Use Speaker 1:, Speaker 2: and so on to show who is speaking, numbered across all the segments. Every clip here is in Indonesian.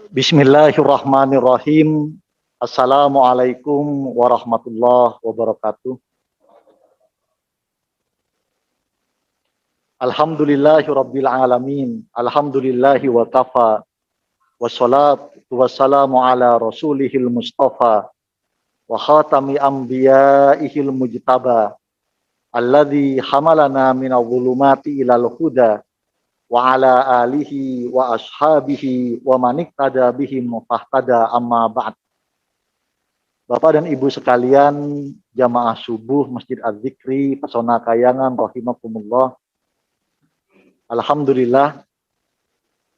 Speaker 1: Bismillahirrahmanirrahim. Assalamualaikum warahmatullahi wabarakatuh. Alhamdulillahirabbil alamin. Alhamdulillahi wa kafa. Wassalatu wassalamu ala rasulihil mustafa wa khatami anbiya'ihil mujtaba alladzi hamalana minadh dhulumati ilal huda wa ala alihi wa ashabihi wa maniktada bihim fahtada amma ba'd. Bapak dan Ibu sekalian, jamaah subuh Masjid Az-Zikri Pesona Kayangan rahimakumullah. Alhamdulillah,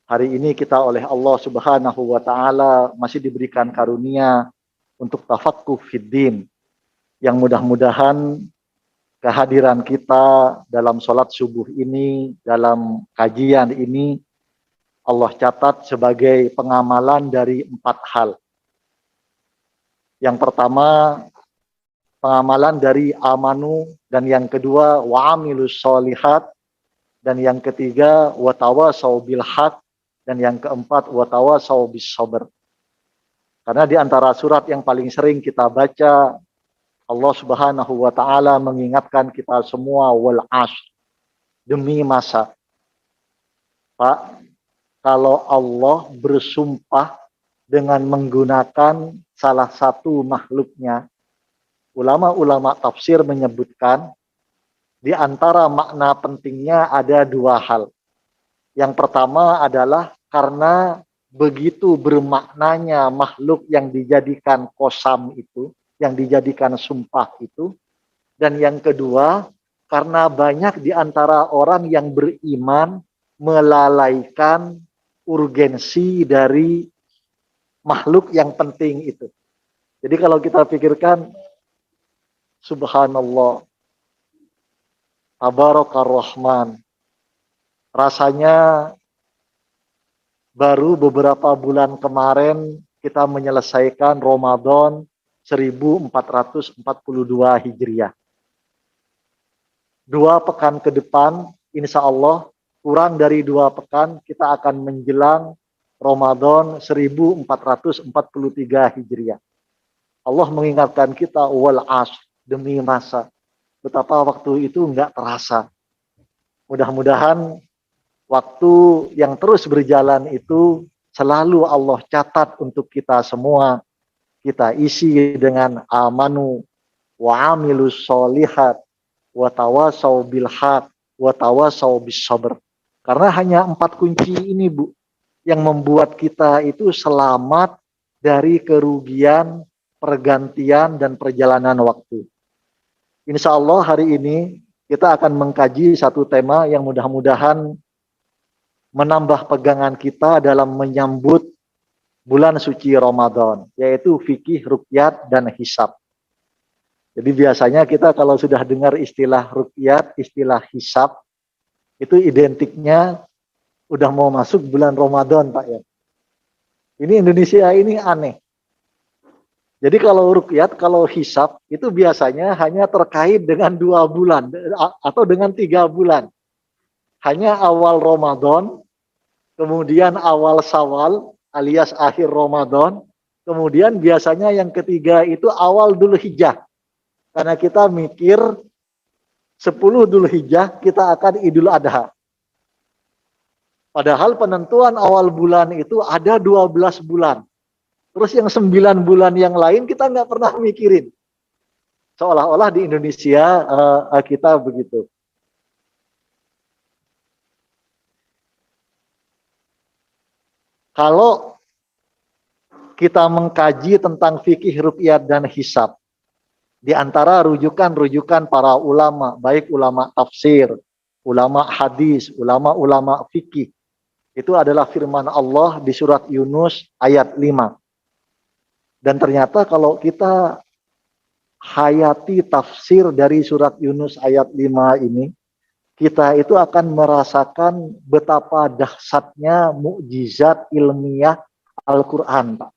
Speaker 1: hari ini kita oleh Allah Subhanahu wa taala masih diberikan karunia untuk tafaqquh fiddin, yang mudah-mudahan kehadiran kita dalam sholat subuh ini, dalam kajian ini, Allah catat sebagai pengamalan dari 4 hal. Yang pertama, pengamalan dari amanu, dan yang kedua wa'amilus sholihat, dan yang ketiga watawasau bil haq, dan yang keempat watawasau bis sabr. Karena di antara surat yang paling sering kita baca, Allah Subhanahu wa taala mengingatkan kita semua wal asr, demi masa. Pak, kalau Allah bersumpah dengan menggunakan salah satu makhluknya, ulama-ulama tafsir menyebutkan di antara makna pentingnya ada 2 hal. Yang pertama adalah karena begitu bermaknanya makhluk yang dijadikan qasam itu, yang dijadikan sumpah itu. Dan yang kedua, karena banyak di antara orang yang beriman melalaikan urgensi dari makhluk yang penting itu. Jadi kalau kita pikirkan, subhanallah, tabarakar rahman, rasanya baru beberapa bulan kemarin kita menyelesaikan Ramadan 1442 Hijriah. 2 pekan ke depan, insya Allah, kurang dari 2 pekan, kita akan menjelang Ramadan 1443 Hijriah. Allah mengingatkan kita, wal asr, demi masa. Betapa waktu itu enggak terasa. Mudah-mudahan waktu yang terus berjalan itu selalu Allah catat untuk kita semua. Kita isi dengan amanu wa amilus sholihat wa tawasau bil haq wa tawasau bis sabr. Karena hanya 4 kunci ini, Bu, yang membuat kita itu selamat dari kerugian, pergantian, dan perjalanan waktu. Insya Allah hari ini kita akan mengkaji satu tema yang mudah-mudahan menambah pegangan kita dalam menyambut bulan suci Ramadan, yaitu fikih, ruqyat, dan hisab. Jadi biasanya kita kalau sudah dengar istilah ruqyat, istilah hisab, itu identiknya udah mau masuk bulan Ramadan, Pak ya. Ini Indonesia ini aneh. Jadi kalau ruqyat, kalau hisab, itu biasanya hanya terkait dengan 2 bulan atau dengan 3 bulan. Hanya awal Ramadan, kemudian awal Syawal alias akhir Ramadan, kemudian biasanya yang ketiga itu awal Dzulhijjah. Karena kita mikir 10 Dzulhijjah kita akan Idul Adha. Padahal penentuan awal bulan itu ada 12 bulan. Terus yang 9 bulan yang lain kita nggak pernah mikirin. Seolah-olah di Indonesia kita begitu. Kalau kita mengkaji tentang fikih, ruqyat, dan hisab, di antara rujukan-rujukan para ulama, baik ulama tafsir, ulama hadis, ulama-ulama fikih, itu adalah firman Allah di surat Yunus ayat 5. Dan ternyata kalau kita hayati tafsir dari surat Yunus ayat 5 ini, kita itu akan merasakan betapa dahsyatnya mukjizat ilmiah Al-Quran, Pak.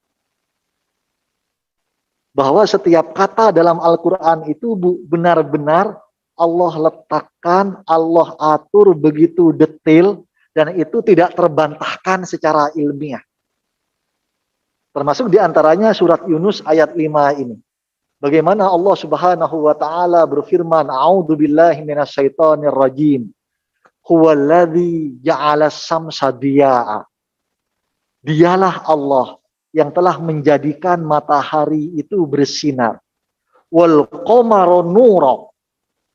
Speaker 1: Bahwa setiap kata dalam Al-Quran itu benar-benar Allah letakkan, Allah atur begitu detail, dan itu tidak terbantahkan secara ilmiah. Termasuk diantaranya surat Yunus ayat 5 ini. Bagaimana Allah Subhanahu wa taala berfirman, "A'udzubillahi minasyaitonir rajim. Huwallazi ja'alas samsa diya'a." Dialah Allah yang telah menjadikan matahari itu bersinar. Wal qamara nura,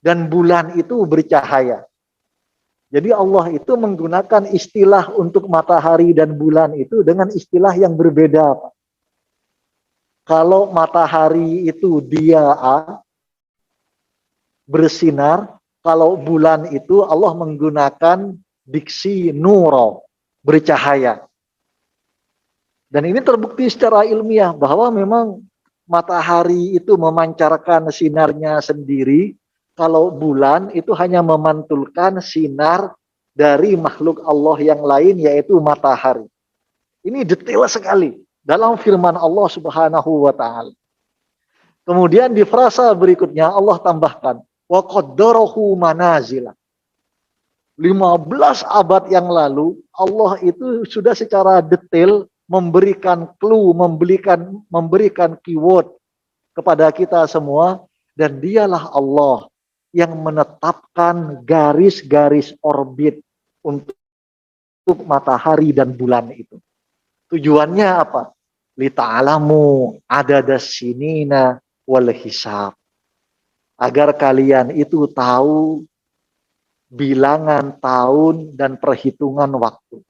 Speaker 1: dan bulan itu bercahaya. Jadi Allah itu menggunakan istilah untuk matahari dan bulan itu dengan istilah yang berbeda, Pak. Kalau matahari itu dia'a, bersinar, kalau bulan itu Allah menggunakan diksi nuro, bercahaya. Dan ini terbukti secara ilmiah bahwa memang matahari itu memancarkan sinarnya sendiri, kalau bulan itu hanya memantulkan sinar dari makhluk Allah yang lain, yaitu matahari. Ini detail sekali dalam firman Allah Subhanahu wa taala. Kemudian di frasa berikutnya Allah tambahkan, wa qaddarahu manazila. 15 abad yang lalu Allah itu sudah secara detail memberikan clue, memberikan keyword kepada kita semua, dan dialah Allah yang menetapkan garis-garis orbit untuk matahari dan bulan itu. Tujuannya apa? Lita'alamu adadas sinina wal hisab. Agar kalian itu tahu bilangan tahun dan perhitungan waktu.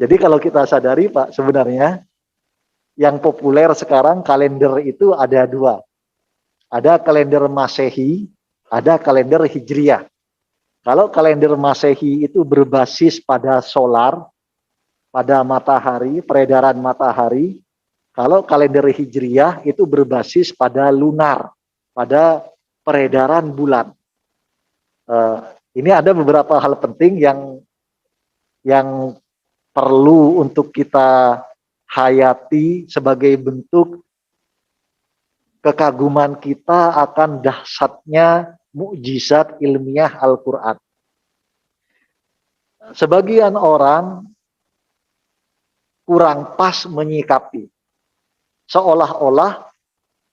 Speaker 1: Jadi kalau kita sadari, Pak, sebenarnya yang populer sekarang kalender itu ada dua. Ada kalender Masehi, ada kalender Hijriah. Kalau kalender Masehi itu berbasis pada solar, pada matahari, peredaran matahari. Kalau kalender Hijriah itu berbasis pada lunar, pada peredaran bulan. Ini ada beberapa hal penting yang perlu untuk kita hayati sebagai bentuk kekaguman kita akan dahsyatnya mukjizat ilmiah Al-Quran. Sebagian orang kurang pas menyikapi, seolah-olah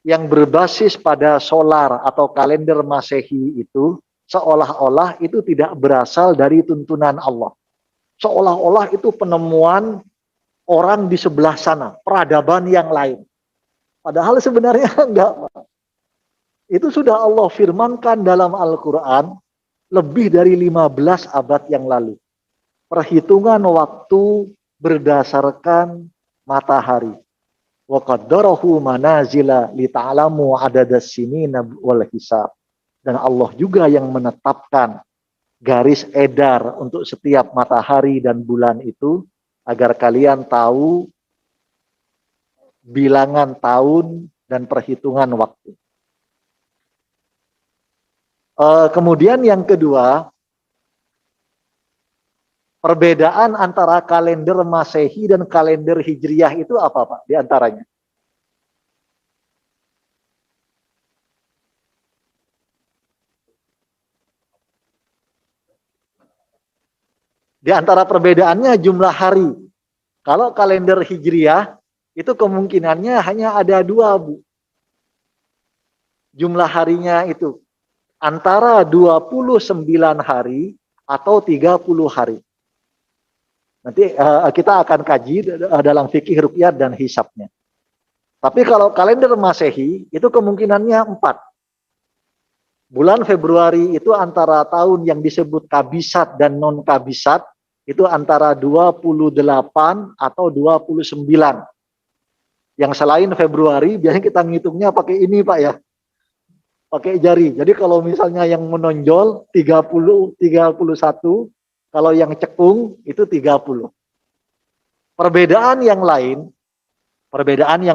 Speaker 1: yang berbasis pada solar atau kalender Masehi itu seolah-olah itu tidak berasal dari tuntunan Allah. Seolah-olah itu penemuan orang di sebelah sana, peradaban yang lain. Padahal sebenarnya enggak. Itu sudah Allah firmankan dalam Al-Quran lebih dari 15 abad yang lalu. Perhitungan waktu berdasarkan matahari. Wa qaddarahu manazila lita'alamu adadas sinina wal hisab. Dan Allah juga yang menetapkan garis edar untuk setiap matahari dan bulan itu agar kalian tahu bilangan tahun dan perhitungan waktu. Kemudian yang kedua, perbedaan antara kalender Masehi dan kalender Hijriah itu apa, Pak? Di antaranya. Di antara perbedaannya jumlah hari. Kalau kalender Hijriah itu kemungkinannya hanya ada 2, Bu. Jumlah harinya itu antara 29 hari atau 30 hari. Nanti kita akan kaji dalam fikih ruqyah dan hisabnya. Tapi kalau kalender Masehi itu kemungkinannya 4. Bulan Februari itu antara tahun yang disebut kabisat dan non kabisat itu antara 28 atau 29. Yang selain Februari biasanya kita ngitungnya pakai ini, Pak, ya. Pakai jari. Jadi kalau misalnya yang menonjol 30, 31, kalau yang cekung itu 30. Perbedaan yang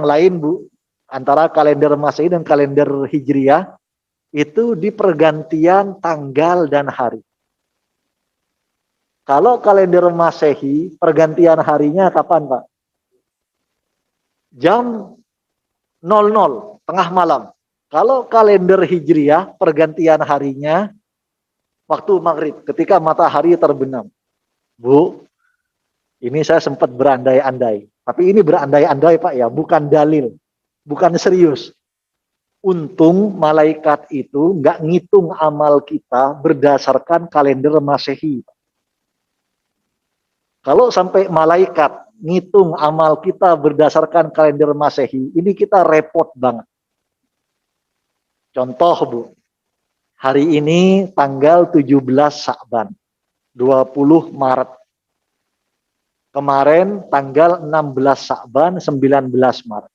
Speaker 1: lain, Bu, antara kalender Masehi dan kalender Hijriah itu di pergantian tanggal dan hari. Kalau kalender Masehi, pergantian harinya kapan, Pak? Jam 00, tengah malam. Kalau kalender Hijriah, pergantian harinya waktu maghrib, ketika matahari terbenam. Bu, Ini saya sempat berandai-andai. Tapi ini berandai-andai Pak ya, bukan dalil, bukan serius. Untung malaikat itu nggak ngitung amal kita berdasarkan kalender Masehi. Kalau sampai malaikat ngitung amal kita berdasarkan kalender Masehi, ini kita repot banget. Contoh Bu, hari ini tanggal 17 Sa'ban, 20 Maret. Kemarin tanggal 16 Sa'ban, 19 Maret.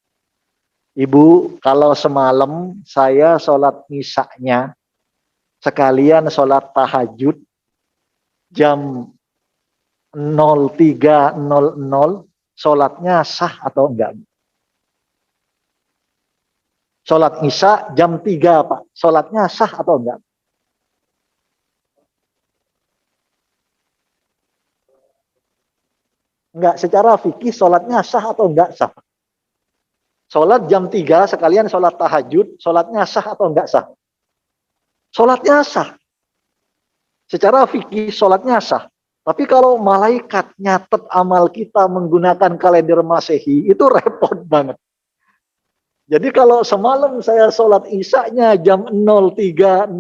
Speaker 1: Ibu, kalau semalam saya sholat isya-nya, sekalian sholat tahajud, jam 03.00, sholatnya sah atau enggak? Sholat isya jam 3 Pak, sholatnya sah atau enggak? Enggak, secara fikih sholatnya sah atau enggak sah? Sholat jam 3 sekalian sholat tahajud, sholatnya sah atau enggak sah? Sholatnya sah. Secara fikih sholatnya sah. Tapi kalau malaikat nyatet amal kita menggunakan kalender Masehi, itu repot banget. Jadi kalau semalam saya sholat isya-nya jam 03.00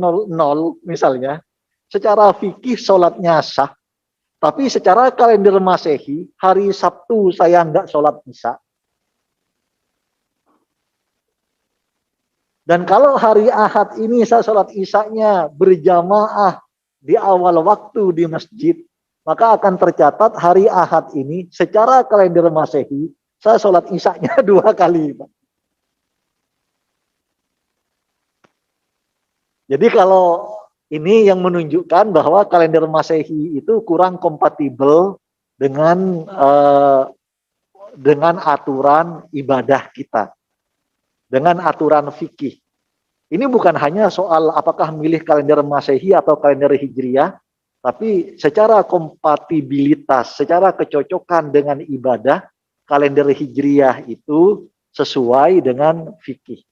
Speaker 1: misalnya, secara fikih sholatnya sah. Tapi secara kalender Masehi, hari Sabtu saya enggak sholat isya. Dan kalau hari Ahad ini saya sholat isya-nya berjamaah di awal waktu di masjid, maka akan tercatat hari Ahad ini secara kalender Masehi, saya sholat isya-nya 2 kali. Jadi kalau ini yang menunjukkan bahwa kalender Masehi itu kurang kompatibel dengan aturan ibadah kita, dengan aturan fikih. Ini bukan hanya soal apakah milih kalender Masehi atau kalender Hijriah, tapi secara kompatibilitas, secara kecocokan dengan ibadah, kalender Hijriah itu sesuai dengan fikih.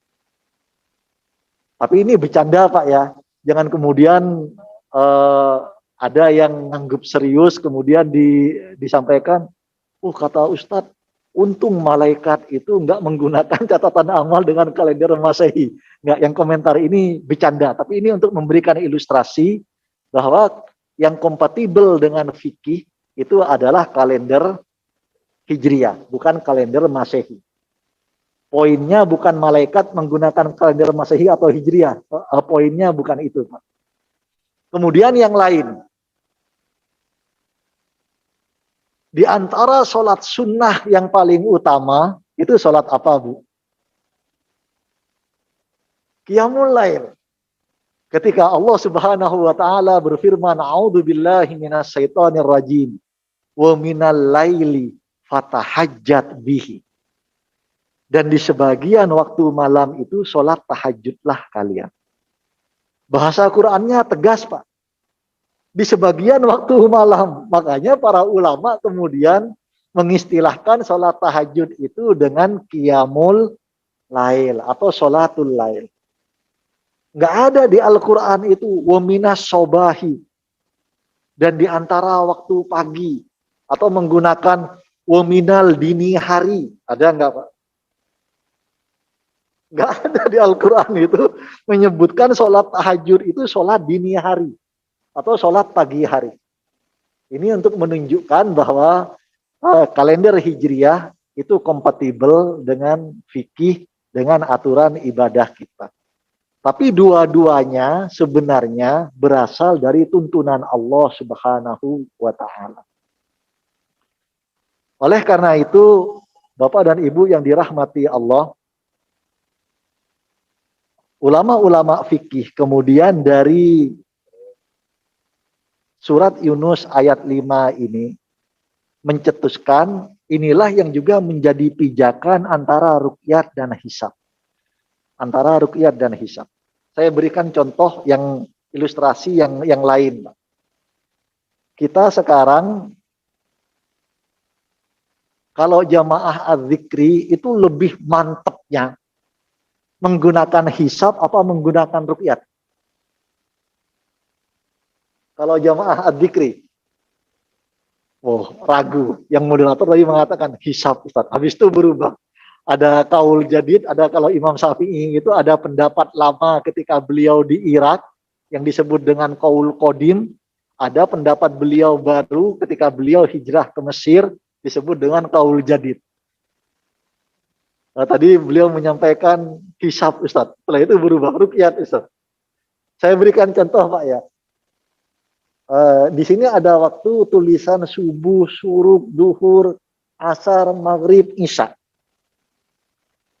Speaker 1: Tapi ini bercanda Pak ya, jangan kemudian ada yang nganggap serius kemudian disampaikan, kata Ustadz, untung malaikat itu nggak menggunakan catatan amal dengan kalender Masehi. Nggak, yang komentar ini bercanda, tapi ini untuk memberikan ilustrasi bahwa yang kompatibel dengan fikih itu adalah kalender Hijriah, bukan kalender Masehi. Poinnya bukan malaikat menggunakan kalender Masehi atau Hijriah. Poinnya bukan itu. Kemudian yang lain. Di antara sholat sunnah yang paling utama, itu sholat apa Bu? Qiyamul Lail. Ketika Allah Subhanahu wa taala berfirman, "A'udzu billahi minasyaitonir rajim. Wa minal laili fatahajjat bihi." Dan di sebagian waktu malam itu sholat tahajudlah kalian. Bahasa Qur'annya tegas Pak. Di sebagian waktu malam. Makanya para ulama kemudian mengistilahkan sholat tahajud itu dengan qiyamul lail atau sholatul lail. Nggak ada di Al-Quran itu waminas sobahi. Dan di antara waktu pagi. Atau menggunakan waminal dini hari. Ada nggak Pak? Nggak ada di Al-Quran itu menyebutkan sholat tahajud itu sholat dini hari atau sholat pagi hari. Ini untuk menunjukkan bahwa kalender Hijriah itu kompatibel dengan fikih, dengan aturan ibadah kita. Tapi dua-duanya sebenarnya berasal dari tuntunan Allah Subhanahu wa Ta'ala. Oleh karena itu, Bapak dan Ibu yang dirahmati Allah, ulama-ulama fikih kemudian dari surat Yunus ayat 5 ini mencetuskan inilah yang juga menjadi pijakan antara ruqyat dan hisab. Antara ruqyat dan hisab. Saya berikan contoh yang ilustrasi yang lain. Kita sekarang kalau jamaah az-zikri itu lebih mantepnya menggunakan hisab apa menggunakan ruqyat? Kalau jamaah ad-dzikri. Oh, ragu. Yang moderator tadi mengatakan hisab, Ustaz. Habis itu berubah. Ada kaul jadid, ada kalau Imam Syafi'i itu ada pendapat lama ketika beliau di Irak yang disebut dengan kaul Qadim. Ada pendapat beliau baru ketika beliau hijrah ke Mesir disebut dengan kaul jadid. Nah, tadi beliau menyampaikan hisab, Ustaz. Setelah itu berubah ruqyat, Ustaz. Saya berikan contoh, Pak ya. Di sini ada waktu tulisan subuh, syuruk, duhur, asar, maghrib, isya.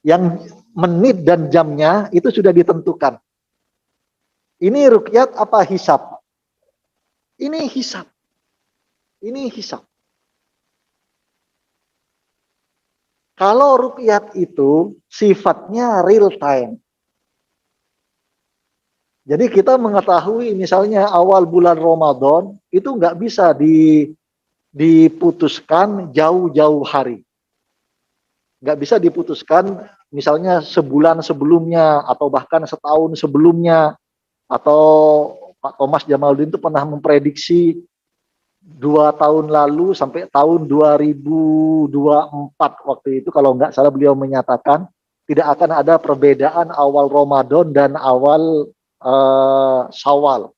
Speaker 1: Yang menit dan jamnya itu sudah ditentukan. Ini ruqyat apa hisab? Ini hisab. Ini hisab. Kalau ruqyat itu sifatnya real time. Jadi kita mengetahui misalnya awal bulan Ramadan itu nggak bisa diputuskan jauh-jauh hari. Nggak bisa diputuskan misalnya sebulan sebelumnya atau bahkan setahun sebelumnya. Atau Pak Thomas Jamaluddin itu pernah memprediksi 2 tahun lalu sampai tahun 2024 waktu itu kalau nggak salah beliau menyatakan tidak akan ada perbedaan awal Ramadan dan awal Syawal.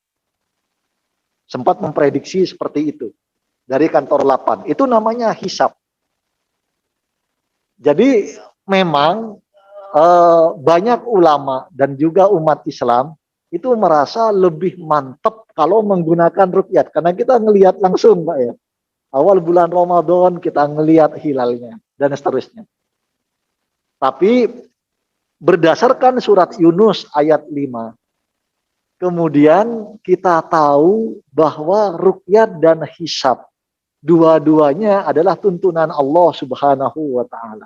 Speaker 1: Sempat memprediksi seperti itu dari kantor 8. Itu namanya hisab. Jadi memang banyak ulama dan juga umat Islam itu merasa lebih mantap kalau menggunakan ruqyat. Karena kita ngelihat langsung, Pak ya. Awal bulan Ramadan kita ngelihat hilalnya dan seterusnya. Tapi berdasarkan surat Yunus ayat 5, kemudian kita tahu bahwa ruqyat dan hisab dua-duanya adalah tuntunan Allah Subhanahu wa taala.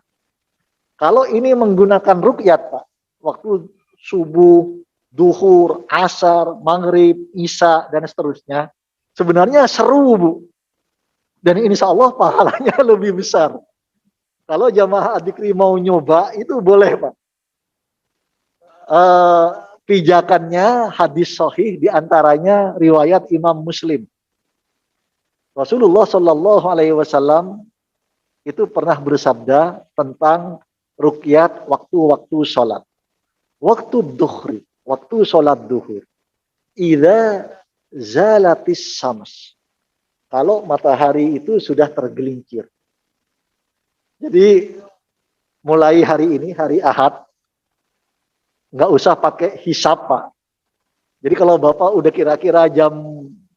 Speaker 1: Kalau ini menggunakan ruqyat, Pak, waktu subuh, duhur, asar, maghrib, isya, dan seterusnya, sebenarnya seru, Bu. Dan insya Allah pahalanya lebih besar. Kalau jamaah adikri mau nyoba, itu boleh, Pak. Pijakannya hadis sahih diantaranya riwayat Imam Muslim. Rasulullah Shallallahu Alaihi Wasallam itu pernah bersabda tentang ruqyat waktu-waktu sholat. Waktu duhri, waktu sholat duhur. Idza zalatis syams. Kalau matahari itu sudah tergelincir. Jadi mulai hari ini, hari Ahad, nggak usah pakai hisab, Pak. Jadi kalau Bapak udah kira-kira jam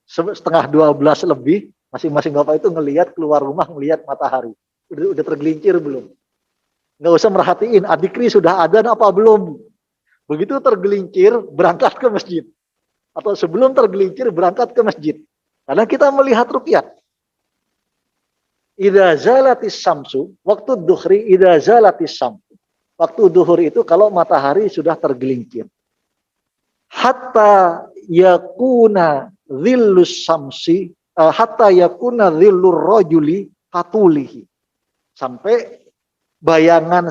Speaker 1: 11:30 lebih, masing-masing Bapak itu ngelihat keluar rumah, ngelihat matahari. Udah tergelincir belum? Nggak usah merhatiin, adikri sudah adzan apa belum? Begitu tergelincir, berangkat ke masjid. Atau sebelum tergelincir, berangkat ke masjid. Karena kita melihat ruqyat. Idza zalatis samsu, waktu duhri idza zalatis samsu. Waktu duhur itu kalau matahari sudah tergelincir. Hatta yakuna dhillus samsi, hatta yakuna dhillur rajuli katulihi. Sampai bayangan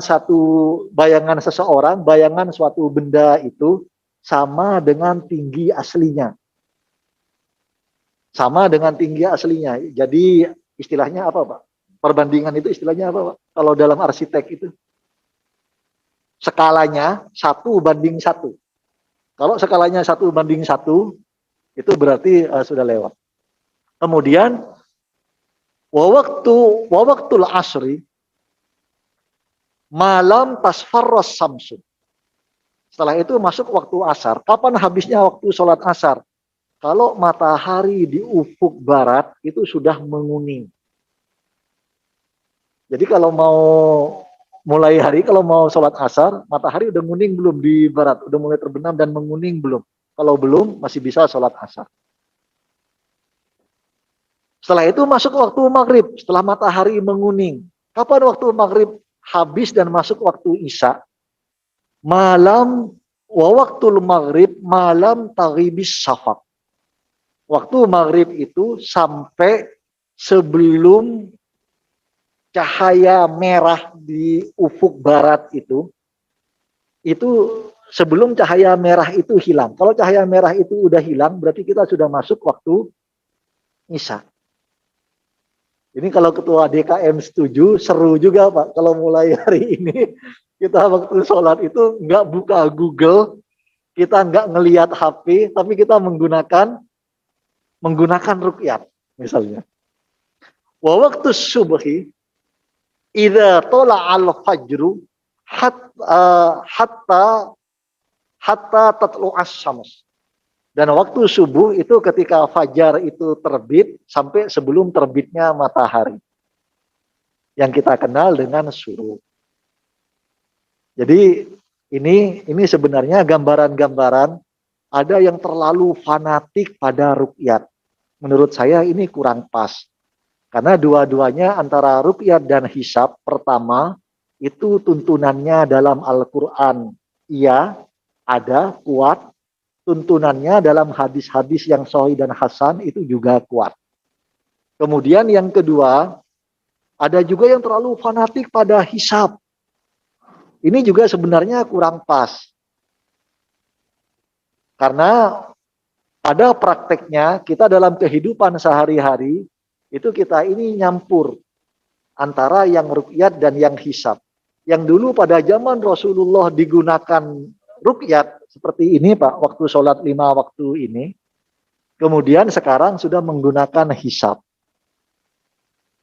Speaker 1: seseorang, bayangan suatu benda itu sama dengan tinggi aslinya. Sama dengan tinggi aslinya. Jadi istilahnya apa, Pak? Perbandingan itu istilahnya apa, Pak? Kalau dalam arsitek itu skalanya 1:1. Kalau skalanya 1:1 itu berarti sudah lewat. Kemudian waktul asri malam tasfarros samsu. Setelah itu masuk waktu asar. Kapan habisnya waktu sholat asar? Kalau matahari di ufuk barat itu sudah menguning. Jadi kalau mau mulai hari, kalau mau sholat asar, matahari udah menguning belum di barat? Udah mulai terbenam dan menguning belum? Kalau belum, masih bisa sholat asar. Setelah itu masuk waktu maghrib, setelah matahari menguning. Kapan waktu maghrib habis dan masuk waktu isya? Malam, waktul maghrib, malam taghribis syafaq. Waktu maghrib itu sampai sebelum cahaya merah di ufuk barat itu sebelum cahaya merah itu hilang. Kalau cahaya merah itu udah hilang, berarti kita sudah masuk waktu isya. Ini kalau ketua DKM setuju, seru juga Pak. Kalau mulai hari ini kita waktu sholat itu nggak buka Google, kita nggak ngelihat HP, tapi kita menggunakan ruqyat misalnya. Wa waktu subhi idza tala'al fajru hatta hatta tatlu'as syams. Dan waktu subuh itu ketika fajar itu terbit sampai sebelum terbitnya matahari. Yang kita kenal dengan syuruk. Jadi ini sebenarnya gambaran-gambaran ada yang terlalu fanatik pada ruqyat. Menurut saya ini kurang pas. Karena dua-duanya antara ruqyat dan hisab, pertama itu tuntunannya dalam Al-Quran. Iya, ada, kuat. Tuntunannya dalam hadis-hadis yang sahih dan hasan itu juga kuat. Kemudian yang kedua, ada juga yang terlalu fanatik pada hisab. Ini juga sebenarnya kurang pas. Karena pada prakteknya kita dalam kehidupan sehari-hari itu kita ini nyampur antara yang ruqyat dan yang hisab. Yang dulu pada zaman Rasulullah digunakan ruqyat seperti ini Pak, waktu sholat 5 waktu ini. Kemudian sekarang sudah menggunakan hisab.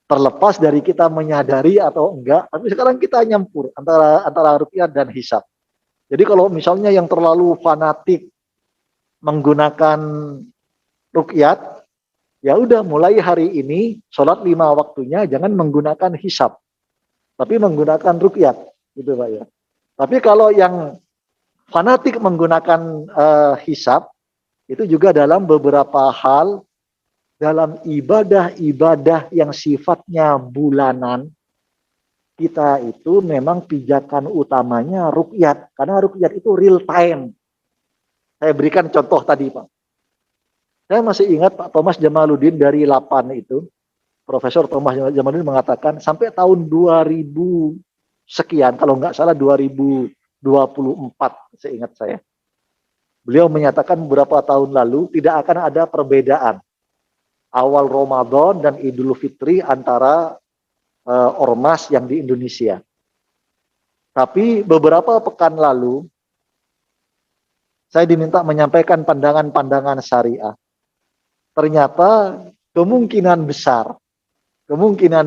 Speaker 1: Terlepas dari kita menyadari atau enggak, tapi sekarang kita nyampur antara ruqyat dan hisab. Jadi kalau misalnya yang terlalu fanatik menggunakan ruqyat, ya udah mulai hari ini sholat 5 waktunya jangan menggunakan hisab, tapi menggunakan ruqyat, gitu Pak ya. Tapi kalau yang fanatik menggunakan hisab, itu juga dalam beberapa hal, dalam ibadah-ibadah yang sifatnya bulanan, kita itu memang pijakan utamanya ruqyat, karena ruqyat itu real time. Saya berikan contoh tadi Pak. Saya masih ingat Pak Thomas Jamaluddin dari LAPAN itu, Profesor Thomas Jamaluddin mengatakan sampai tahun 2000 sekian, kalau nggak salah 2024, seingat saya. Beliau menyatakan beberapa tahun lalu tidak akan ada perbedaan awal Ramadan dan Idul Fitri antara ormas yang di Indonesia. Tapi beberapa pekan lalu saya diminta menyampaikan pandangan-pandangan syariah. Ternyata kemungkinan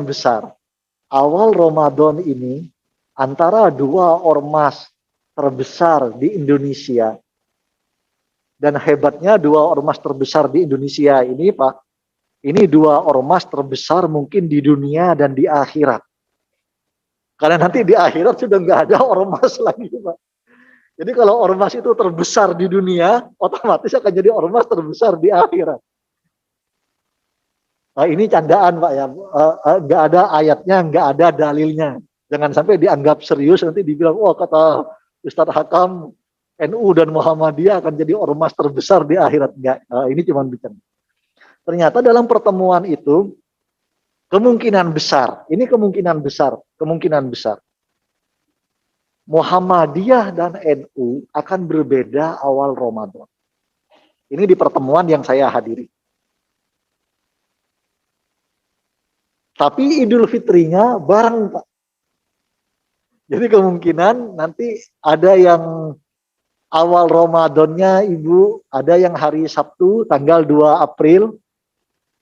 Speaker 1: besar awal Ramadan ini antara dua ormas terbesar di Indonesia, dan hebatnya dua ormas terbesar di Indonesia ini Pak, ini dua ormas terbesar mungkin di dunia dan di akhirat. Karena nanti di akhirat sudah nggak ada ormas lagi Pak. Jadi kalau ormas itu terbesar di dunia, otomatis akan jadi ormas terbesar di akhirat. Nah, ini candaan Pak ya, nggak ada ayatnya, nggak ada dalilnya. Jangan sampai dianggap serius nanti dibilang, wah kata Ustadz Hakam, NU dan Muhammadiyah akan jadi ormas terbesar di akhirat. Enggak, ini cuma bicara. Ternyata dalam pertemuan itu kemungkinan besar, ini kemungkinan besar. Muhammadiyah dan NU akan berbeda awal Ramadan. Ini di pertemuan yang saya hadiri. Tapi Idul Fitrinya bareng Pak. Jadi kemungkinan nanti ada yang awal Ramadannya Ibu, ada yang hari Sabtu tanggal 2 April,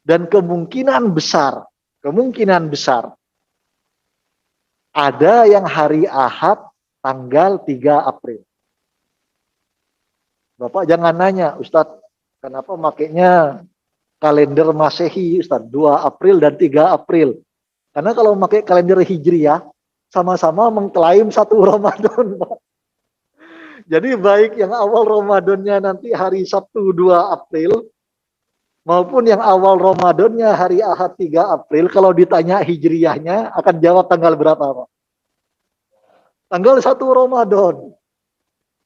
Speaker 1: dan kemungkinan besar ada yang hari Ahad tanggal 3 April. Bapak jangan nanya, Ustadz, kenapa makainya kalender Masehi, Ustadz, 2 April dan 3 April. Karena kalau pakai kalender Hijriah, sama-sama mengklaim satu Ramadan, Pak. Jadi baik yang awal Ramadannya nanti hari Sabtu 2 April, maupun yang awal Ramadannya hari Ahad 3 April, kalau ditanya Hijriahnya akan jawab tanggal berapa, Pak? Tanggal 1 Ramadan.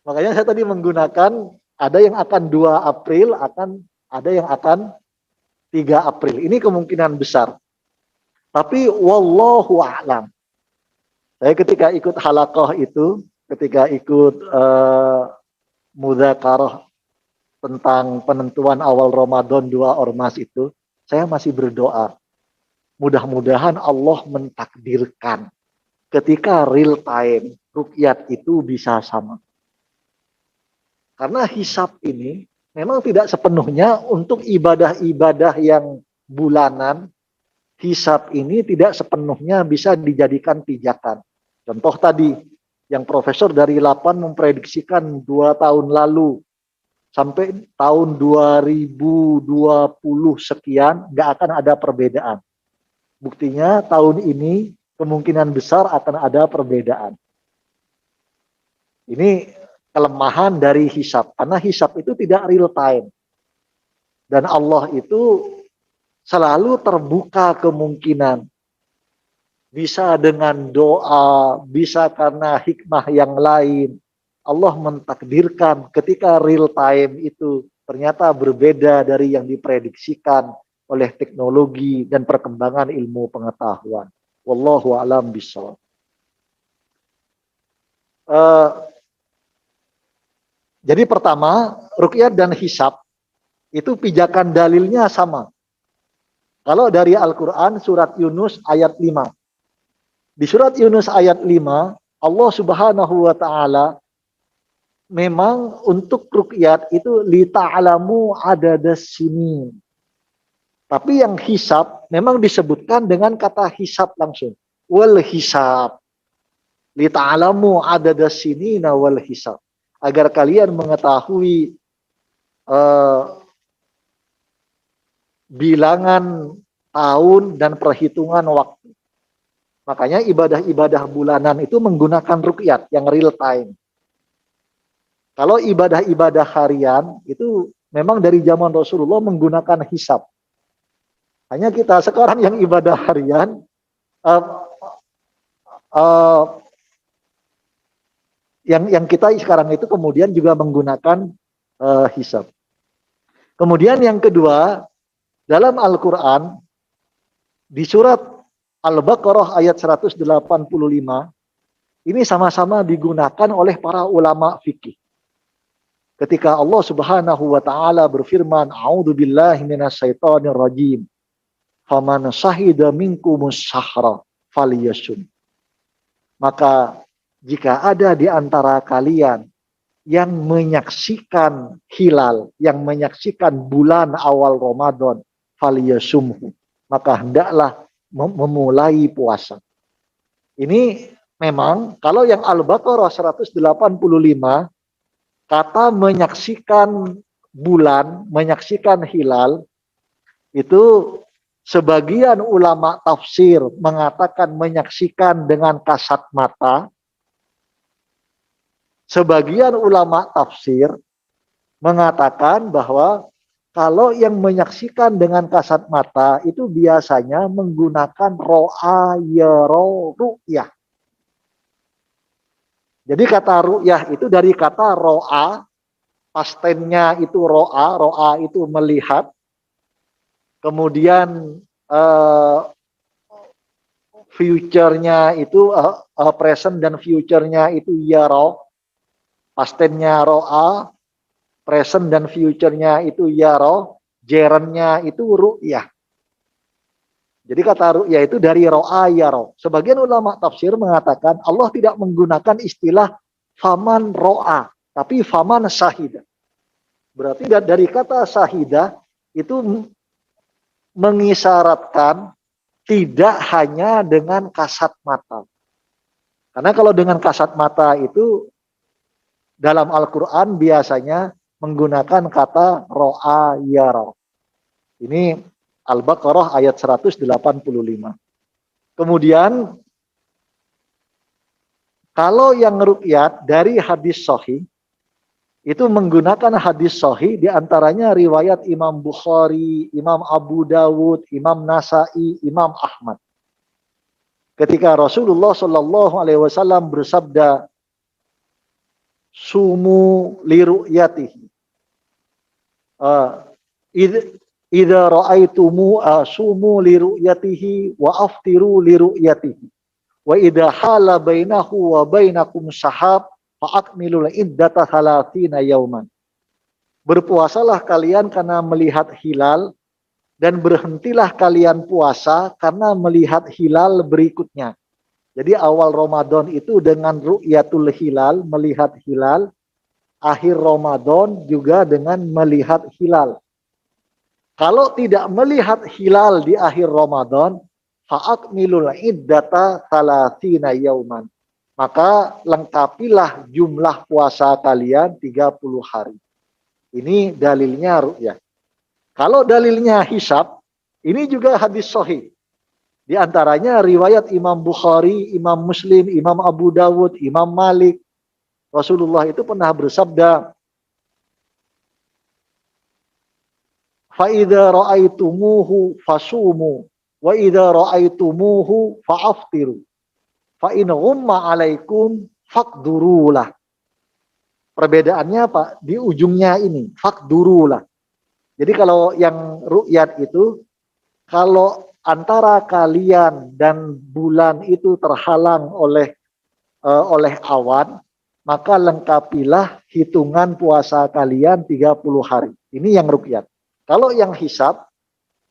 Speaker 1: Makanya saya tadi menggunakan ada yang akan 2 April, ada yang akan 3 April. Ini kemungkinan besar. Tapi wallahu a'lam. Saya ketika ikut halaqah itu, ketika ikut mudzakarah tentang penentuan awal Ramadan 2 ormas itu, saya masih berdoa. mudah-mudahan Allah mentakdirkan ketika real time ruqyat itu bisa sama. Karena hisab ini memang tidak sepenuhnya untuk ibadah-ibadah yang bulanan. Hisab ini tidak sepenuhnya bisa dijadikan pijakan. Contoh tadi, yang profesor dari LAPAN memprediksikan 2 tahun lalu sampai tahun 2020 sekian nggak akan ada perbedaan. Buktinya tahun ini kemungkinan besar akan ada perbedaan. Ini kelemahan dari hisab, karena hisab itu tidak real time. Dan Allah itu selalu terbuka kemungkinan. Bisa dengan doa, bisa karena hikmah yang lain. Allah mentakdirkan ketika real time itu ternyata berbeda dari yang diprediksikan oleh teknologi dan perkembangan ilmu pengetahuan. Wallahu a'lam bishawab. Jadi pertama, ruqyah dan hisab itu pijakan dalilnya sama. Kalau dari Al-Quran surat Yunus ayat 5. Di surat Yunus ayat 5, Allah Subhanahu wa taala memang untuk ruqyat itu lita'alamu adadas sinin. Tapi yang hisab memang disebutkan dengan kata hisab langsung. Wal hisab. Lita'alamu adadas sinina wal hisab. Agar kalian mengetahui bilangan tahun dan perhitungan waktu. Makanya ibadah-ibadah bulanan itu menggunakan ruqyat yang real time. Kalau ibadah-ibadah harian itu memang dari zaman Rasulullah menggunakan hisab. Hanya kita sekarang yang ibadah harian yang kita sekarang itu kemudian juga menggunakan hisab. Kemudian yang kedua, dalam Al-Quran di surat Al-Baqarah ayat 185 ini sama-sama digunakan oleh para ulama fikih. Ketika Allah Subhanahu wa taala berfirman, "A'udzubillahi minasyaitonir rajim. Faman syahida minkumus syahra falyasum." Maka jika ada di antara kalian yang menyaksikan hilal, yang menyaksikan bulan awal Ramadan, falyasumhu, maka hendaklah memulai puasa. Ini memang kalau yang Al-Baqarah 185 kata menyaksikan bulan, menyaksikan hilal itu sebagian ulama tafsir mengatakan menyaksikan dengan kasat mata. Sebagian ulama tafsir mengatakan bahwa kalau yang menyaksikan dengan kasat mata itu biasanya menggunakan ro'a yaro ru'yah. Jadi kata ru'yah itu dari kata ro'a, pastennya itu ro'a itu melihat. Kemudian future-nya itu present dan future-nya itu yaro. Pastennya ro'a, present dan future-nya itu yaro, gerunnya itu ru'yah. Jadi kata ru'yah itu dari ro'a yaro. Sebagian ulama tafsir mengatakan Allah tidak menggunakan istilah faman ro'a, tapi faman sahida. Berarti dari kata sahida itu mengisyaratkan tidak hanya dengan kasat mata. Karena kalau dengan kasat mata itu dalam Al-Quran biasanya menggunakan kata ro'a yara. Ini Al-Baqarah ayat 185. Kemudian kalau yang ruqyat dari hadis sahih itu menggunakan hadis sahih diantaranya riwayat Imam Bukhari, Imam Abu Dawud, Imam Nasai, Imam Ahmad. Ketika Rasulullah Shallallahu Alaihi Wasallam bersabda, sumu liru'yatihi. Idza ra'aitumu sumu liru'yatihi wa aftiru liru'yatihi. Wa idza hala bainahu wa bainakum sahab fa'akmilul iddata 30 yauman. Berpuasalah kalian karena melihat hilal dan berhentilah kalian puasa karena melihat hilal berikutnya. Jadi awal Ramadan itu dengan ru'yatul hilal, melihat hilal. Akhir Ramadan juga dengan melihat hilal. Kalau tidak melihat hilal di akhir Ramadan, fa'akmilul iddata thalathina yauman. Maka lengkapilah jumlah puasa kalian 30 hari. Ini dalilnya ru'yah. Kalau dalilnya hisab, ini juga hadis sahih. Di antaranya riwayat Imam Bukhari, Imam Muslim, Imam Abu Dawud, Imam Malik. Rasulullah itu pernah bersabda, "Fa'idha ra'aitumuhu fasumu, wa idha ra'aitumuhu fa'aftiru, fa'in ghumma alaikum faqdurulah." Perbedaannya apa? Di ujungnya ini, faqdurulah. Jadi kalau yang ru'yat itu, kalau antara kalian dan bulan itu terhalang oleh awan, maka lengkapilah hitungan puasa kalian 30 hari. Ini yang ruqyat. Kalau yang hisab,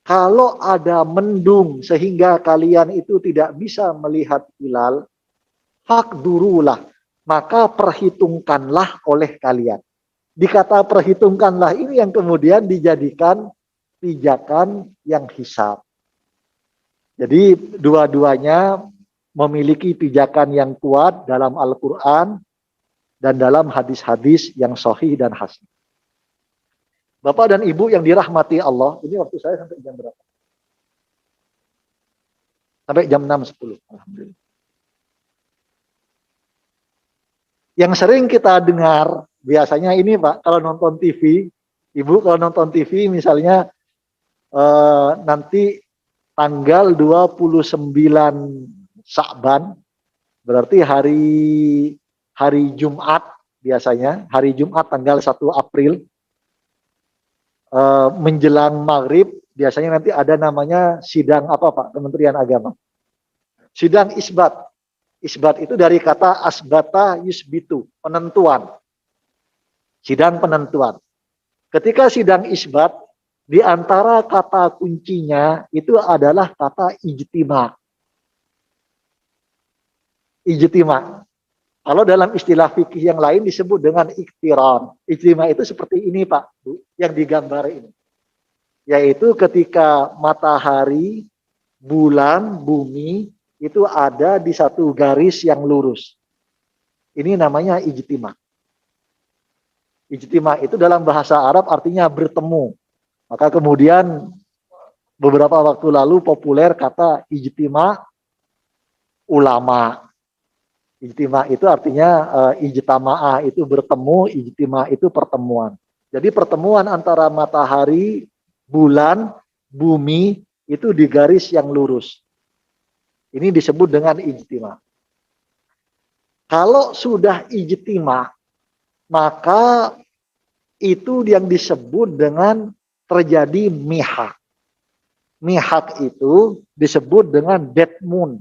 Speaker 1: kalau ada mendung sehingga kalian itu tidak bisa melihat hilal, faqdurulah, maka perhitungkanlah oleh kalian. Dikata perhitungkanlah ini yang kemudian dijadikan pijakan yang hisab. Jadi dua-duanya memiliki pijakan yang kuat dalam Al-Quran dan dalam hadis-hadis yang sahih dan hasan. Bapak dan Ibu yang dirahmati Allah, ini waktu saya sampai jam berapa? Sampai jam 6.10. Alhamdulillah. Yang sering kita dengar, biasanya ini Pak, kalau nonton TV, Ibu kalau nonton TV misalnya nanti tanggal 29 Sya'ban, berarti hari Jumat biasanya, hari Jumat tanggal 1 April, menjelang maghrib, biasanya nanti ada namanya sidang apa Pak, Kementerian Agama. Sidang isbat. Isbat itu dari kata asbata yusbitu, penentuan. Sidang penentuan. Ketika sidang isbat, di antara kata kuncinya itu adalah kata ijtima. Ijtima. Kalau dalam istilah fikih yang lain disebut dengan iktiran. Ijtima itu seperti ini Pak, Bu, yang digambar ini. Yaitu ketika matahari, bulan, bumi itu ada di satu garis yang lurus. Ini namanya ijtima. Ijtima itu dalam bahasa Arab artinya bertemu. Maka kemudian beberapa waktu lalu populer kata ijtima ulama. Ijtima itu artinya ijtama'ah itu bertemu, ijtima itu pertemuan. Jadi pertemuan antara matahari, bulan, bumi itu di garis yang lurus. Ini disebut dengan ijtima. Kalau sudah ijtima, maka itu yang disebut dengan terjadi mihak. Mihak itu disebut dengan dead moon.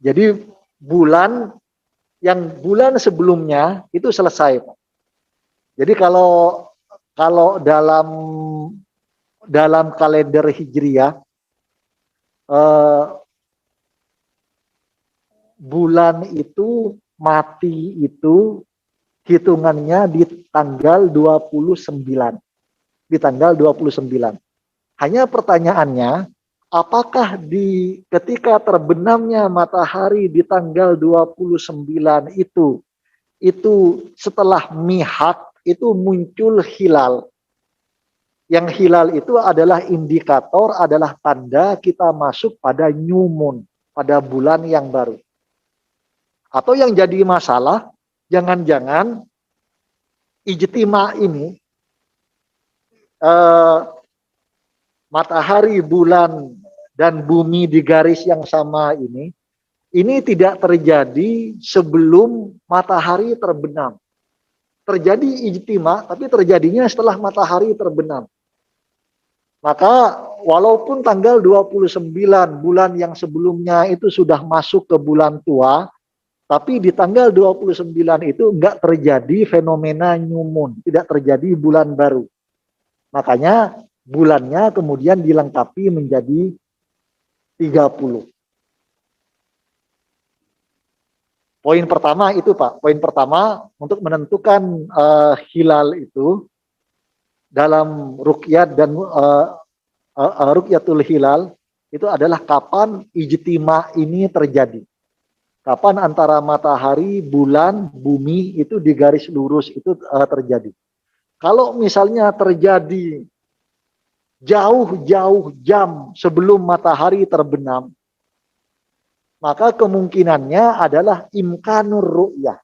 Speaker 1: Jadi bulan sebelumnya itu selesai. Jadi kalau dalam kalender Hijriah, bulan itu mati itu hitungannya di tanggal 29. Di tanggal 29. Hanya pertanyaannya, apakah ketika terbenamnya matahari di tanggal 29 itu setelah mihak itu muncul hilal. Yang hilal itu adalah indikator, adalah tanda kita masuk pada new moon, pada bulan yang baru. Atau yang jadi masalah, jangan-jangan ijtima ini, matahari, bulan, dan bumi di garis yang sama ini tidak terjadi sebelum matahari terbenam. Terjadi ijtima, tapi terjadinya setelah matahari terbenam. Maka walaupun tanggal 29 bulan yang sebelumnya itu sudah masuk ke bulan tua, tapi di tanggal 29 itu enggak terjadi fenomena new moon, tidak terjadi bulan baru. Makanya bulannya kemudian dilengkapi menjadi 30. Poin pertama itu Pak, poin pertama untuk menentukan hilal itu dalam ruqyat dan ruqyatul hilal itu adalah kapan ijtima ini terjadi. Kapan antara matahari, bulan, bumi itu di garis lurus itu terjadi. Kalau misalnya terjadi jauh-jauh jam sebelum matahari terbenam, maka kemungkinannya adalah imkanur ru'yah.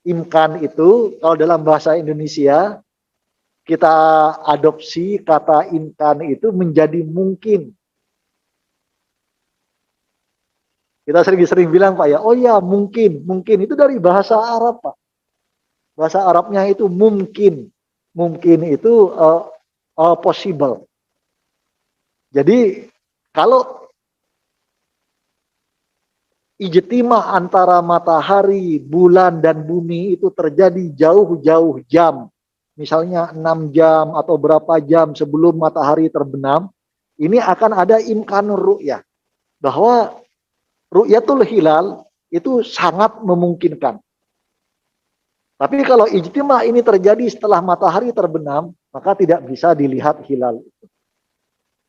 Speaker 1: Imkan itu kalau dalam bahasa Indonesia kita adopsi kata imkan itu menjadi mungkin. Kita sering-sering bilang Pak ya, oh ya mungkin, mungkin itu dari bahasa Arab Pak. Bahasa Arabnya itu mungkin, mungkin itu possible. Jadi kalau ijtima antara matahari, bulan dan bumi itu terjadi jauh-jauh jam, misalnya 6 jam atau berapa jam sebelum matahari terbenam, ini akan ada imkanur ru'yah, bahwa ru'yatul hilal itu sangat memungkinkan. Tapi kalau ijtima ini terjadi setelah matahari terbenam, maka tidak bisa dilihat hilal.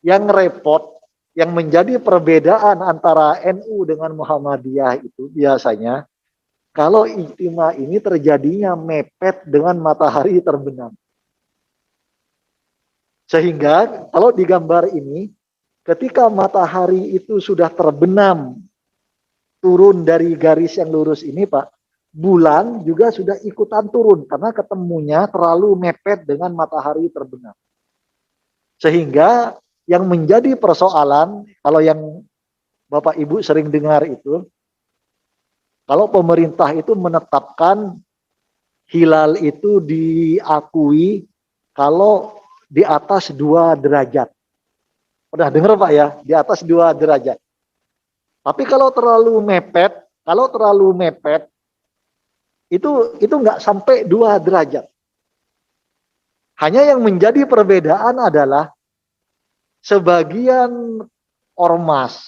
Speaker 1: Yang repot, yang menjadi perbedaan antara NU dengan Muhammadiyah itu biasanya, kalau ijtima ini terjadinya mepet dengan matahari terbenam. Sehingga kalau di gambar ini, ketika matahari itu sudah terbenam, turun dari garis yang lurus ini Pak, bulan juga sudah ikutan turun karena ketemunya terlalu mepet dengan matahari terbenam. Sehingga yang menjadi persoalan, kalau yang Bapak Ibu sering dengar itu, kalau pemerintah itu menetapkan hilal itu diakui kalau di atas 2 derajat. Udah dengar Pak ya, di atas 2 derajat. Tapi kalau terlalu mepet, itu nggak sampai 2 derajat. Hanya yang menjadi perbedaan adalah sebagian ormas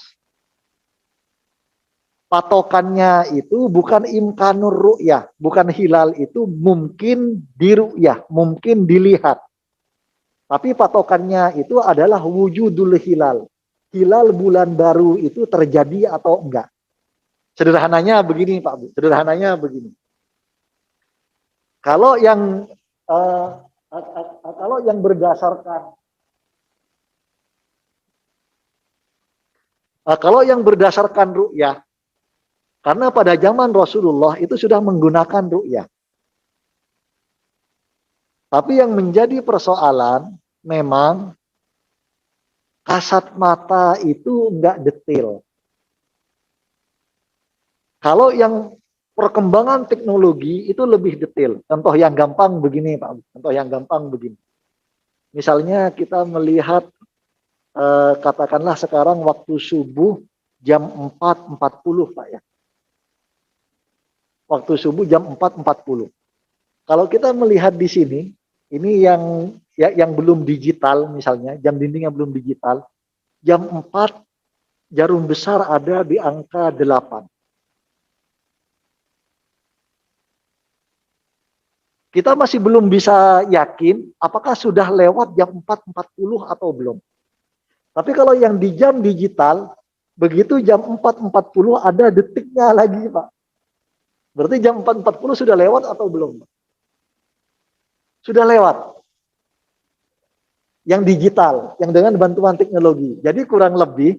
Speaker 1: patokannya itu bukan imkanur ru'yah, bukan hilal itu mungkin diru'yah, mungkin dilihat. Tapi patokannya itu adalah wujudul hilal. Hilal bulan baru itu terjadi atau enggak. Sederhananya begini Pak Bu, sederhananya begini. Kalau yang berdasarkan ru'yah, karena pada zaman Rasulullah itu sudah menggunakan ru'yah. Tapi yang menjadi persoalan memang kasat mata itu enggak detail. Kalau yang perkembangan teknologi itu lebih detail. Contoh yang gampang begini Pak. Contoh yang gampang begini. Misalnya kita melihat katakanlah sekarang waktu subuh jam 4.40 Pak ya. Waktu subuh jam 4.40. Kalau kita melihat di sini, ini yang belum digital misalnya, jam dinding yang belum digital, jam 4 jarum besar ada di angka 8. Kita masih belum bisa yakin apakah sudah lewat jam 4.40 atau belum. Tapi kalau yang di jam digital, begitu jam 4.40 ada detiknya lagi Pak. Berarti jam 4.40 sudah lewat atau belum? Sudah lewat. Yang digital, yang dengan bantuan teknologi. Jadi kurang lebih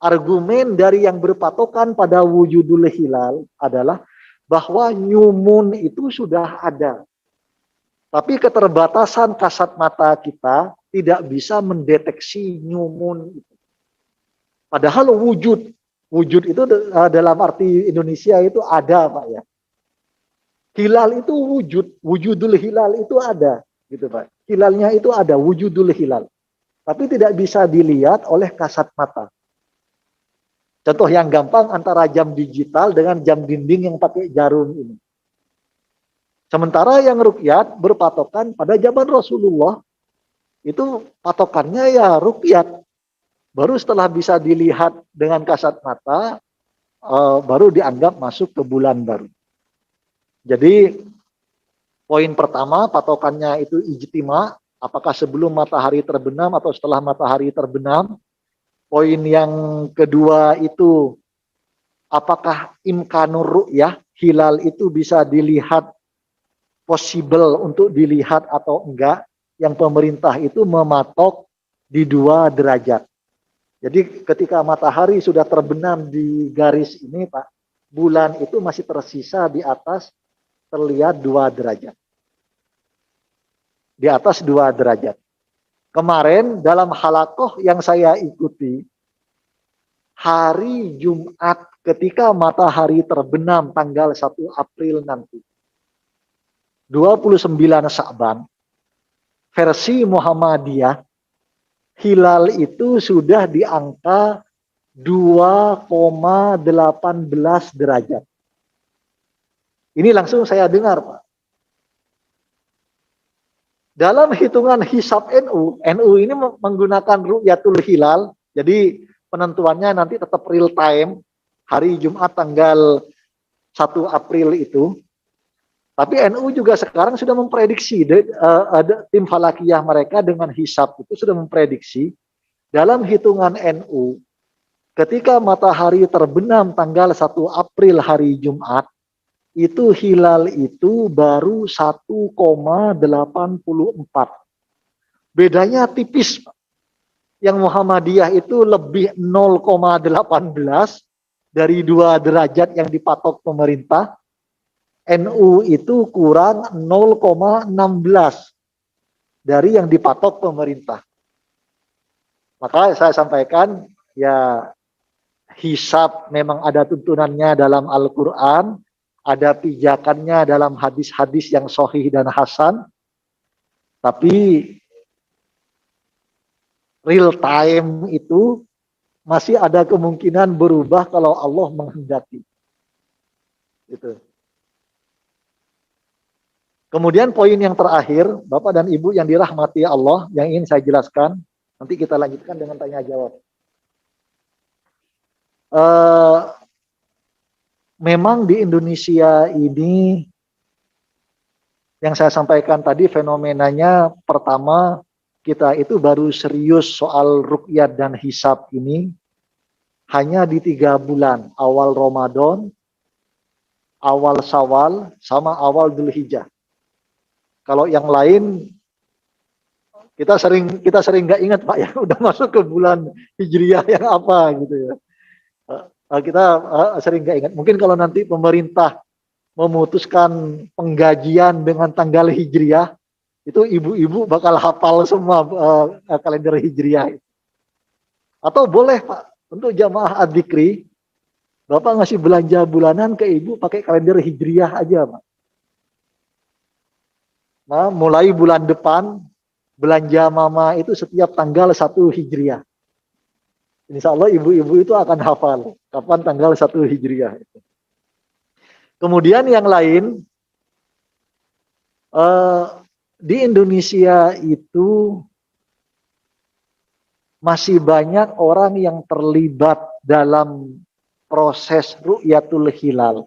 Speaker 1: argumen dari yang berpatokan pada wujudul hilal adalah bahwa new moon itu sudah ada. Tapi keterbatasan kasat mata kita tidak bisa mendeteksi new moon itu. Padahal wujud itu dalam arti Indonesia itu ada Pak ya. Hilal itu wujudul hilal itu ada, gitu Pak. Hilalnya itu ada, wujudul hilal. Tapi tidak bisa dilihat oleh kasat mata. Contoh yang gampang antara jam digital dengan jam dinding yang pakai jarum ini. Sementara yang ruqyat berpatokan pada zaman Rasulullah, itu patokannya ya ruqyat. Baru setelah bisa dilihat dengan kasat mata, baru dianggap masuk ke bulan baru. Jadi poin pertama patokannya itu ijtima, apakah sebelum matahari terbenam atau setelah matahari terbenam. Poin yang kedua itu apakah imkanur ru'yah, hilal itu bisa dilihat, possible untuk dilihat atau enggak. Yang pemerintah itu mematok di 2 derajat. Jadi ketika matahari sudah terbenam di garis ini Pak, bulan itu masih tersisa di atas, terlihat 2 derajat. Di atas 2 derajat. Kemarin dalam halakoh yang saya ikuti, hari Jumat ketika matahari terbenam tanggal 1 April nanti, 29 Sya'ban, versi Muhammadiyah, hilal itu sudah di angka 2,18 derajat. Ini langsung saya dengar, Pak. Dalam hitungan hisab NU, NU ini menggunakan ru'yatul hilal, jadi penentuannya nanti tetap real time, hari Jumat tanggal 1 April itu. Tapi NU juga sekarang sudah memprediksi, tim falakiyah mereka dengan hisab itu sudah memprediksi, dalam hitungan NU, ketika matahari terbenam tanggal 1 April hari Jumat, itu hilal itu baru 1,84. Bedanya tipis. Yang Muhammadiyah itu lebih 0,18 dari 2 derajat yang dipatok pemerintah. NU itu kurang 0,16 dari yang dipatok pemerintah. Maka saya sampaikan, ya hisab memang ada tuntunannya dalam Al-Quran, ada pijakannya dalam hadis-hadis yang sahih dan hasan, tapi real time itu masih ada kemungkinan berubah kalau Allah menghendaki. Gitu. Kemudian poin yang terakhir, Bapak dan Ibu yang dirahmati Allah, yang ingin saya jelaskan, nanti kita lanjutkan dengan tanya jawab. Memang di Indonesia ini yang saya sampaikan tadi fenomenanya, pertama kita itu baru serius soal ruqyat dan hisab ini hanya di 3 bulan, awal Ramadan, awal Syawal, sama awal Dzulhijjah. Kalau yang lain kita sering nggak ingat Pak ya, udah masuk ke bulan Hijriyah yang apa gitu ya. Kita sering nggak ingat. Mungkin kalau nanti pemerintah memutuskan penggajian dengan tanggal Hijriyah, itu ibu-ibu bakal hafal semua kalender Hijriyah. Atau boleh Pak, untuk jamaah ad-dzikri, Bapak ngasih belanja bulanan ke ibu pakai kalender Hijriyah aja Pak. Nah, mulai bulan depan, belanja mama itu setiap tanggal 1 Hijriyah. Insya Allah ibu-ibu itu akan hafal kapan tanggal 1 Hijriyah. Kemudian yang lain, di Indonesia itu masih banyak orang yang terlibat dalam proses ru'yatul hilal.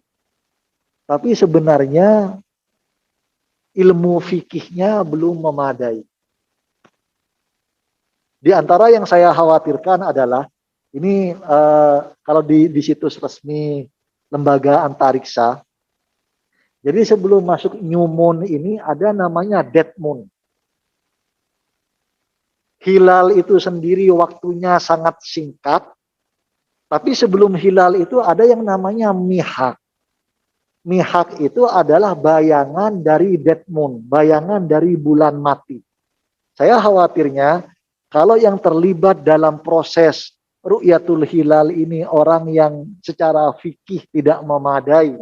Speaker 1: Tapi sebenarnya ilmu fikihnya belum memadai. Di antara yang saya khawatirkan adalah, ini kalau di situs resmi lembaga antariksa, jadi sebelum masuk new moon ini ada namanya dead moon. Hilal itu sendiri waktunya sangat singkat, tapi sebelum hilal itu ada yang namanya mihak. Mihak itu adalah bayangan dari dead moon, bayangan dari bulan mati. Saya khawatirnya kalau yang terlibat dalam proses ru'yatul hilal ini orang yang secara fikih tidak memadai.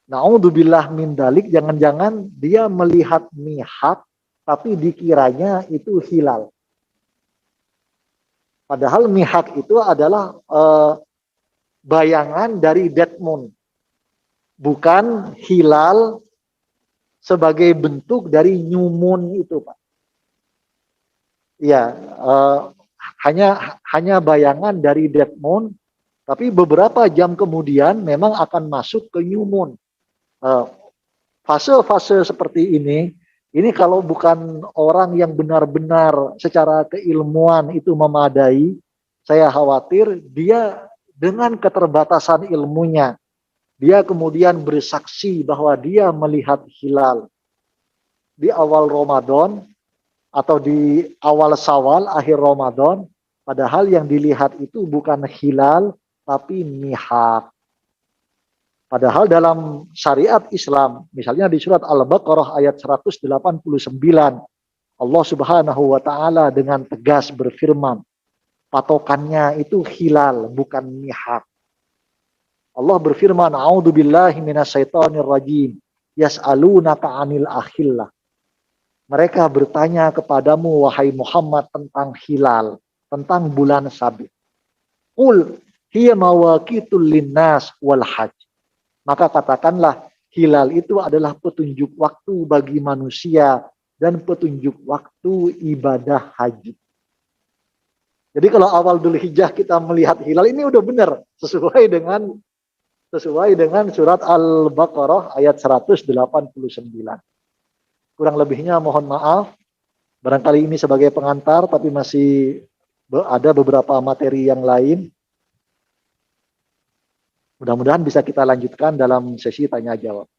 Speaker 1: Na'udzubillah min dalik, jangan-jangan dia melihat mihak tapi dikiranya itu hilal. Padahal mihak itu adalah bayangan dari dead moon, bukan hilal sebagai bentuk dari new moon itu, Pak. Iya, hanya bayangan dari dead moon, tapi beberapa jam kemudian memang akan masuk ke new moon. Fase-fase seperti ini kalau bukan orang yang benar-benar secara keilmuan itu memadai, saya khawatir dia dengan keterbatasan ilmunya, dia kemudian bersaksi bahwa dia melihat hilal di awal Ramadan atau di awal Syawal, akhir Ramadan, padahal yang dilihat itu bukan hilal, tapi mihak. Padahal dalam syariat Islam, misalnya di surat Al-Baqarah ayat 189, Allah Subhanahu wa taala dengan tegas berfirman, patokannya itu hilal, bukan mihak. Allah berfirman, "A'udzubillahi minasyaitonir rajim. Yas'alunaka 'anil akhillah." Mereka bertanya kepadamu, wahai Muhammad, tentang hilal, tentang bulan sabit. Qul hiya mawaqitul linnas wal hajj. Maka katakanlah, hilal itu adalah petunjuk waktu bagi manusia dan petunjuk waktu ibadah haji. Jadi kalau awal Dzulhijjah kita melihat hilal, ini udah benar sesuai dengan surat Al-Baqarah ayat 189. Kurang lebihnya mohon maaf. Barangkali ini sebagai pengantar, tapi masih ada beberapa materi yang lain. Mudah-mudahan bisa kita lanjutkan dalam sesi tanya jawab.